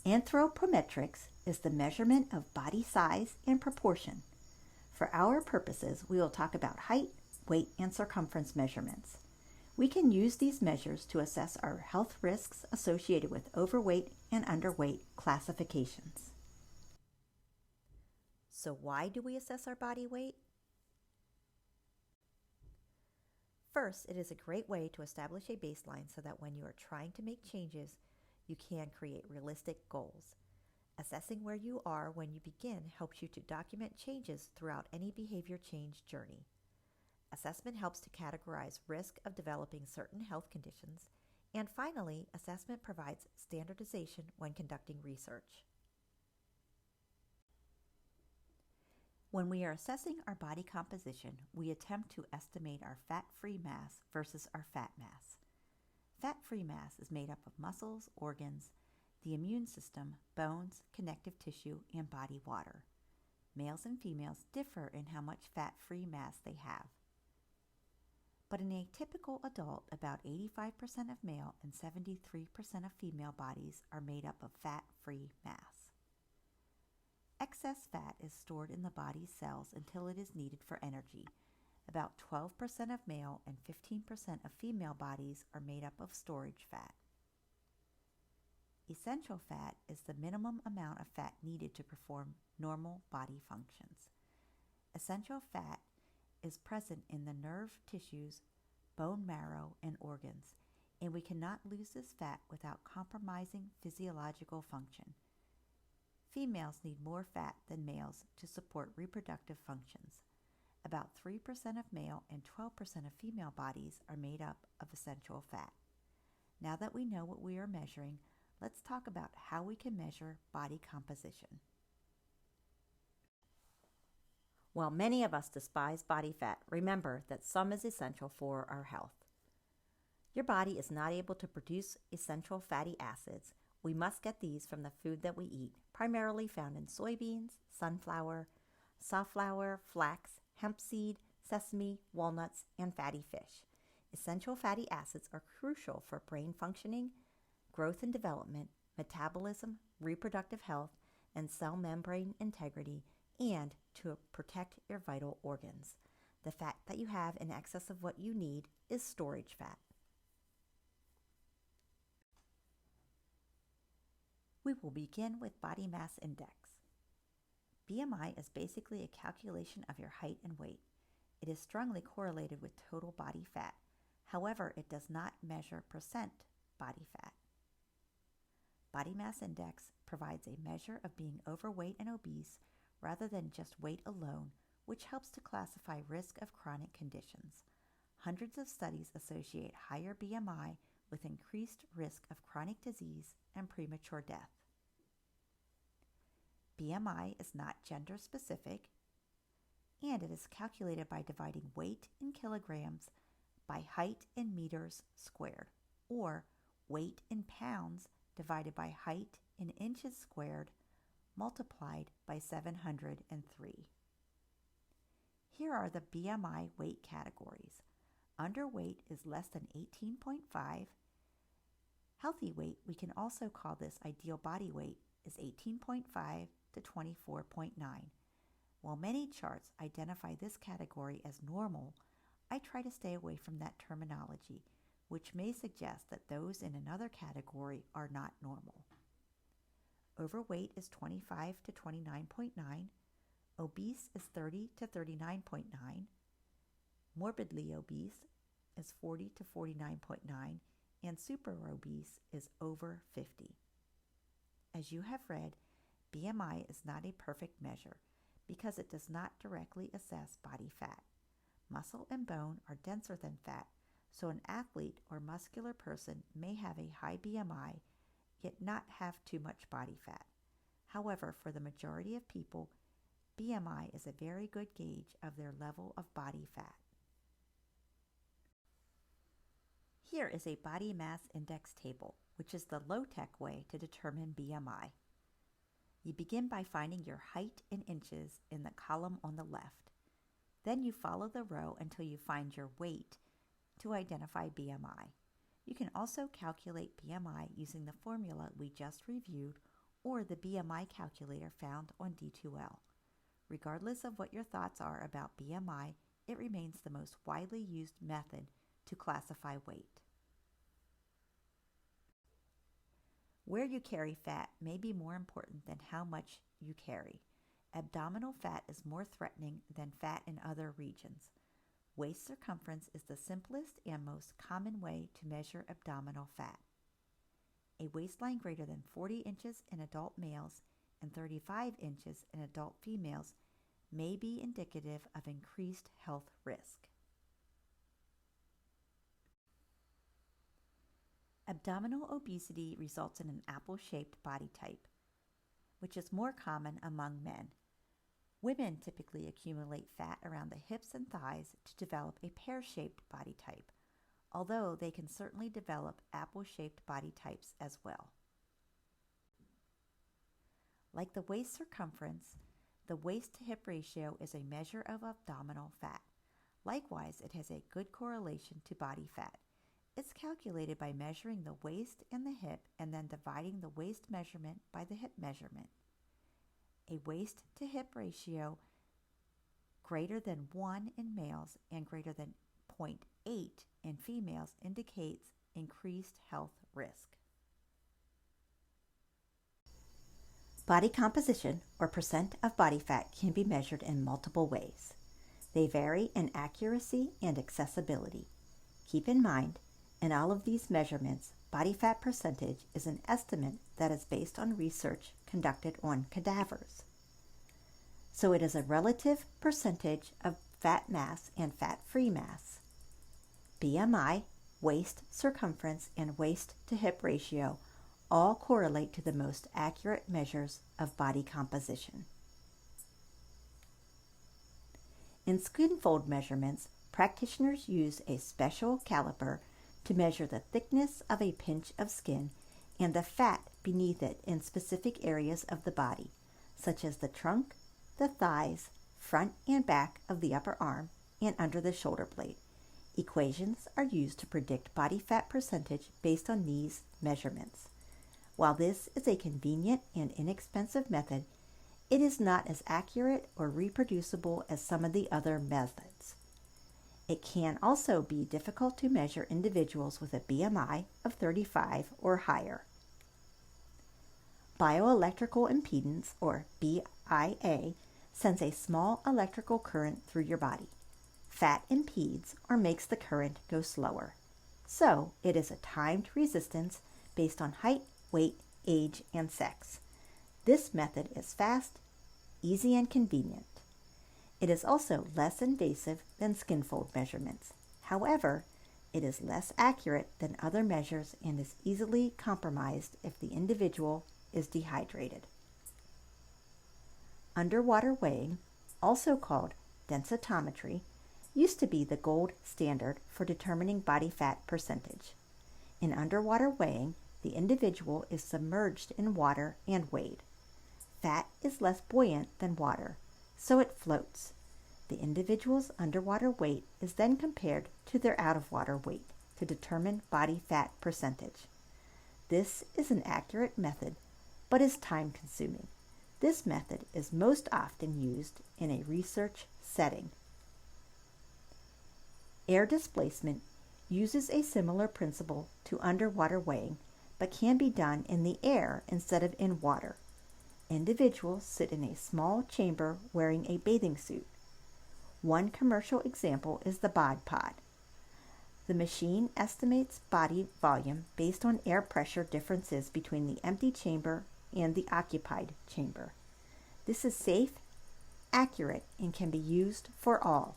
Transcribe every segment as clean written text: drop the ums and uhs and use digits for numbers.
Anthropometrics is the measurement of body size and proportion. For our purposes, we will talk about height, weight, and circumference measurements. We can use these measures to assess our health risks associated with overweight and underweight classifications. So why do we assess our body weight? First, it is a great way to establish a baseline so that when you are trying to make changes, you can create realistic goals. Assessing where you are when you begin helps you to document changes throughout any behavior change journey. Assessment helps to categorize risk of developing certain health conditions. And finally, assessment provides standardization when conducting research. When we are assessing our body composition, we attempt to estimate our fat-free mass versus our fat mass. Fat-free mass is made up of muscles, organs, the immune system, bones, connective tissue, and body water. Males and females differ in how much fat-free mass they have. But in a typical adult, about 85% of male and 73% of female bodies are made up of fat-free mass. Excess fat is stored in the body's cells until it is needed for energy. About 12% of male and 15% of female bodies are made up of storage fat. Essential fat is the minimum amount of fat needed to perform normal body functions. Essential fat is present in the nerve tissues, bone marrow, and organs, and we cannot lose this fat without compromising physiological function. Females need more fat than males to support reproductive functions. About 3% of male and 12% of female bodies are made up of essential fat. Now that we know what we are measuring, let's talk about how we can measure body composition. While many of us despise body fat, remember that some is essential for our health. Your body is not able to produce essential fatty acids. We must get these from the food that we eat, primarily found in soybeans, sunflower, safflower, flax, hemp seed, sesame, walnuts, and fatty fish. Essential fatty acids are crucial for brain functioning, growth and development, metabolism, reproductive health, and cell membrane integrity, and to protect your vital organs. The fat that you have in excess of what you need is storage fat. We will begin with body mass index. BMI is basically a calculation of your height and weight. It is strongly correlated with total body fat. However, it does not measure percent body fat. Body mass index provides a measure of being overweight and obese rather than just weight alone, which helps to classify risk of chronic conditions. Hundreds of studies associate higher BMI with increased risk of chronic disease and premature death. BMI is not gender specific, and it is calculated by dividing weight in kilograms by height in meters squared, or weight in pounds divided by height in inches squared multiplied by 703. Here are the BMI weight categories. Underweight is less than 18.5. Healthy weight, we can also call this ideal body weight, is 18.5 to 24.9. While many charts identify this category as normal, I try to stay away from that terminology, which may suggest that those in another category are not normal. Overweight is 25 to 29.9. Obese is 30 to 39.9. Morbidly obese is 40 to 49.9. And super obese is over 50. As you have read, BMI is not a perfect measure because it does not directly assess body fat. Muscle and bone are denser than fat, so an athlete or muscular person may have a high BMI yet not have too much body fat. However, for the majority of people, BMI is a very good gauge of their level of body fat. Here is a body mass index table, which is the low-tech way to determine BMI. You begin by finding your height in inches in the column on the left. Then you follow the row until you find your weight to identify BMI. You can also calculate BMI using the formula we just reviewed or the BMI calculator found on D2L. Regardless of what your thoughts are about BMI, it remains the most widely used method to classify weight. Where you carry fat may be more important than how much you carry. Abdominal fat is more threatening than fat in other regions. Waist circumference is the simplest and most common way to measure abdominal fat. A waistline greater than 40 inches in adult males and 35 inches in adult females may be indicative of increased health risk. Abdominal obesity results in an apple-shaped body type, which is more common among men. Women typically accumulate fat around the hips and thighs to develop a pear-shaped body type, although they can certainly develop apple-shaped body types as well. Like the waist circumference, the waist-to-hip ratio is a measure of abdominal fat. Likewise, it has a good correlation to body fat. It's calculated by measuring the waist and the hip and then dividing the waist measurement by the hip measurement. A waist-to-hip ratio greater than 1 in males and greater than 0.8 in females indicates increased health risk. Body composition, or percent of body fat, can be measured in multiple ways. They vary in accuracy and accessibility. Keep in mind, in all of these measurements, body fat percentage is an estimate that is based on research conducted on cadavers. So it is a relative percentage of fat mass and fat-free mass. BMI, waist circumference, and waist-to-hip ratio all correlate to the most accurate measures of body composition. In skin fold measurements, practitioners use a special caliper to measure the thickness of a pinch of skin and the fat beneath it in specific areas of the body, such as the trunk, the thighs, front and back of the upper arm, and under the shoulder blade. Equations are used to predict body fat percentage based on these measurements. While this is a convenient and inexpensive method, it is not as accurate or reproducible as some of the other methods. It can also be difficult to measure individuals with a BMI of 35 or higher. Bioelectrical impedance, or BIA, sends a small electrical current through your body. Fat impedes or makes the current go slower. So it is a timed resistance based on height, weight, age, and sex. This method is fast, easy, and convenient. It is also less invasive than skin fold measurements. However, it is less accurate than other measures and is easily compromised if the individual is dehydrated. Underwater weighing, also called densitometry, used to be the gold standard for determining body fat percentage. In underwater weighing, the individual is submerged in water and weighed. Fat is less buoyant than water, so it floats. The individual's underwater weight is then compared to their out-of-water weight to determine body fat percentage. This is an accurate method, but is time-consuming. This method is most often used in a research setting. Air displacement uses a similar principle to underwater weighing, but can be done in the air instead of in water. Individuals sit in a small chamber wearing a bathing suit. One commercial example is the Bod Pod. The machine estimates body volume based on air pressure differences between the empty chamber and the occupied chamber. This is safe, accurate, and can be used for all,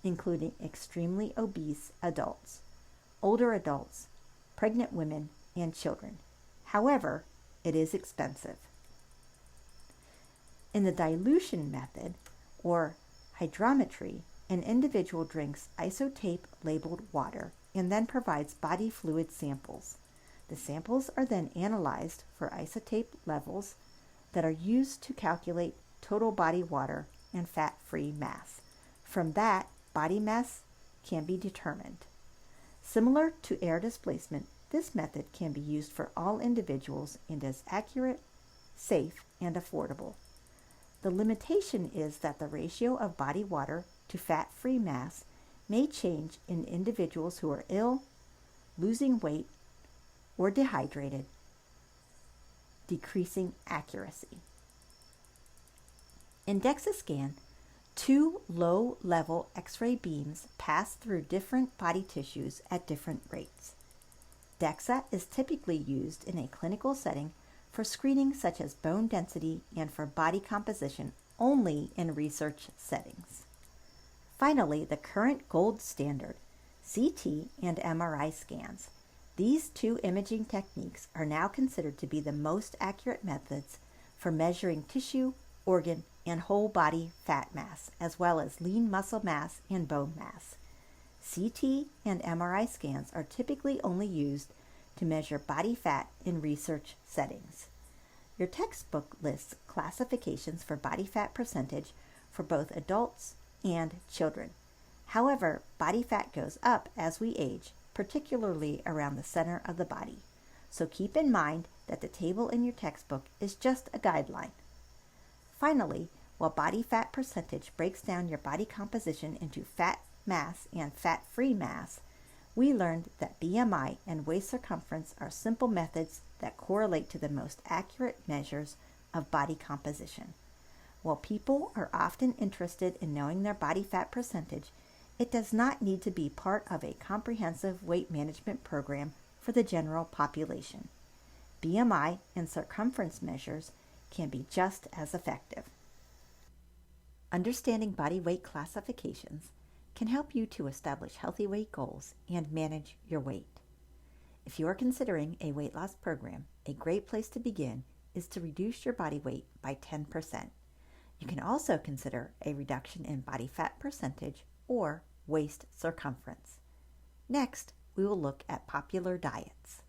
including extremely obese adults, older adults, pregnant women, and children. However, it is expensive. In the dilution method, or hydrometry, an individual drinks isotape labeled water and then provides body fluid samples. The samples are then analyzed for isotape levels that are used to calculate total body water and fat-free mass. From that, body mass can be determined. Similar to air displacement, this method can be used for all individuals and is accurate, safe, and affordable. The limitation is that the ratio of body water to fat-free mass may change in individuals who are ill, losing weight, or dehydrated, decreasing accuracy. In DEXA scan, 2 low-level X-ray beams pass through different body tissues at different rates. DEXA is typically used in a clinical setting for screening such as bone density and for body composition only in research settings. Finally, the current gold standard, CT and MRI scans. These two imaging techniques are now considered to be the most accurate methods for measuring tissue, organ, and whole body fat mass, as well as lean muscle mass and bone mass. CT and MRI scans are typically only used to measure body fat in research settings. Your textbook lists classifications for body fat percentage for both adults and children. However, body fat goes up as we age, particularly around the center of the body. So keep in mind that the table in your textbook is just a guideline. Finally, while body fat percentage breaks down your body composition into fat mass and fat-free mass, we learned that BMI and waist circumference are simple methods that correlate to the most accurate measures of body composition. While people are often interested in knowing their body fat percentage, it does not need to be part of a comprehensive weight management program for the general population. BMI and circumference measures can be just as effective. Understanding body weight classifications can help you to establish healthy weight goals and manage your weight. If you are considering a weight loss program, a great place to begin is to reduce your body weight by 10%. You can also consider a reduction in body fat percentage or waist circumference. Next, we will look at popular diets.